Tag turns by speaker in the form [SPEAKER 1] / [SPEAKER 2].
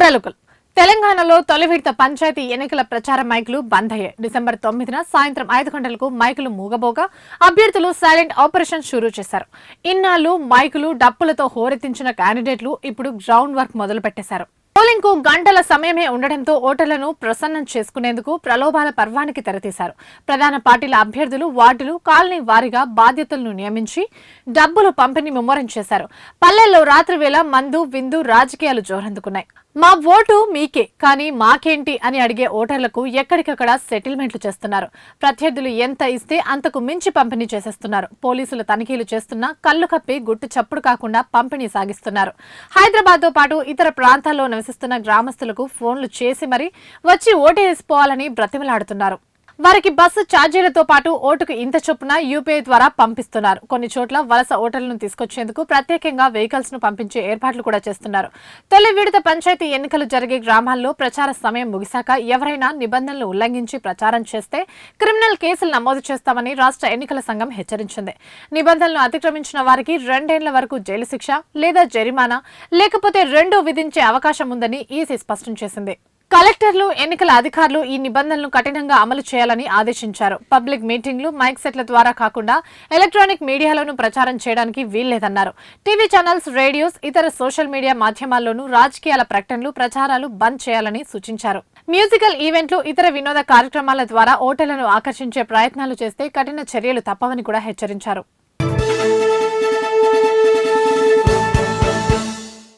[SPEAKER 1] ఓరలుకలు తెలంగాణలో తొలి విడత పంచాయతీ ఎన్నికల ప్రచార మైకులు బంద్ అయ్యాయి. డిసెంబర్ 9న సాయంత్రం 5 గంటలకు మైకులు మూగబోగా అభ్యర్థులు సైలెంట్ ఆపరేషన్ షురూ చేశారు. ఇన్నాళ్లు మైకులు డప్పులతో హోరెత్తించిన క్యాండిడేట్లు ఇప్పుడు గ్రౌండ్ వర్క్ మొదలు పెట్టేశారు. పోలింగ్ కు గంటల సమయమే ఉండడంతో ఓటర్లను ప్రసన్నం చేసుకునేందుకు ప్రలోభాల పర్వానికి తెరతీశారు. ప్రధాన పార్టీల అభ్యర్థులు వార్డులు, కాలనీ వారీగా బాధ్యతలను నియమించి డబ్బులు పంపిణీ ముమ్మరం చేశారు. పల్లెల్లో రాత్రి వేళ మందు విందు రాజకీయాలు జోరందుకున్నాయి. మా ఓటు మీకే కానీ మాకేంటి అని అడిగే ఓటర్లకు ఎక్కడికక్కడ సెటిల్మెంట్లు చేస్తున్నారు. ప్రత్యర్థులు ఎంత ఇస్తే అంతకు మించి పంపిణీ చేసేస్తున్నారు. పోలీసులు తనిఖీలు చేస్తున్నా కళ్లు కప్పి గుట్టు చప్పుడు కాకుండా పంపిణీ సాగిస్తున్నారు. హైదరాబాద్ తో పాటు ఇతర ప్రాంతాల్లో నివసిస్తున్న గ్రామస్తులకు ఫోన్లు చేసి మరీ వచ్చి ఓటేసిపోవాలని బ్రతిమలాడుతున్నారు. వారికి బస్సు ఛార్జీలతో పాటు ఓటుకు ఇంత చొప్పున యూపీఐ ద్వారా పంపిస్తున్నారు. కొన్ని చోట్ల వలస ఓటర్లను తీసుకొచ్చేందుకు ప్రత్యేకంగా వెహికల్స్ ను పంపించే ఏర్పాట్లు కూడా చేస్తున్నారు. తొలి విడత పంచాయతీ ఎన్నికలు జరిగే గ్రామాల్లో ప్రచార సమయం ముగిశాక ఎవరైనా నిబంధనలు ఉల్లంఘించి ప్రచారం చేస్తే క్రిమినల్ కేసులు నమోదు చేస్తామని రాష్ట్ర ఎన్నికల సంఘం హెచ్చరించింది. నిబంధనలు అతిక్రమించిన వారికి 2 ఏళ్ల వరకు జైలు శిక్ష లేదా జరిమానా లేకపోతే రెండూ విధించే అవకాశం ఉందని ఈసీ స్పష్టం చేసింది. కలెక్టర్లు, ఎన్నికల అధికారులు ఈ నిబంధనలను కఠినంగా అమలు చేయాలని ఆదేశించారు. పబ్లిక్ మీటింగ్లు, మైక్ సెట్ల ద్వారా కాకుండా ఎలక్ట్రానిక్ మీడియాలోనూ ప్రచారం చేయడానికి వీల్లేదన్నారు. టీవీ ఛానల్స్, రేడియోస్, ఇతర సోషల్ మీడియా మాధ్యమాల్లోనూ రాజకీయాల ప్రకటనలు, ప్రచారాలు బంద్ చేయాలని సూచించారు. మ్యూజికల్ ఈవెంట్లు, ఇతర వినోద కార్యక్రమాల ద్వారా ఓటర్లను ఆకర్షించే ప్రయత్నాలు చేస్తే కఠిన చర్యలు తప్పవని కూడా హెచ్చరించారు.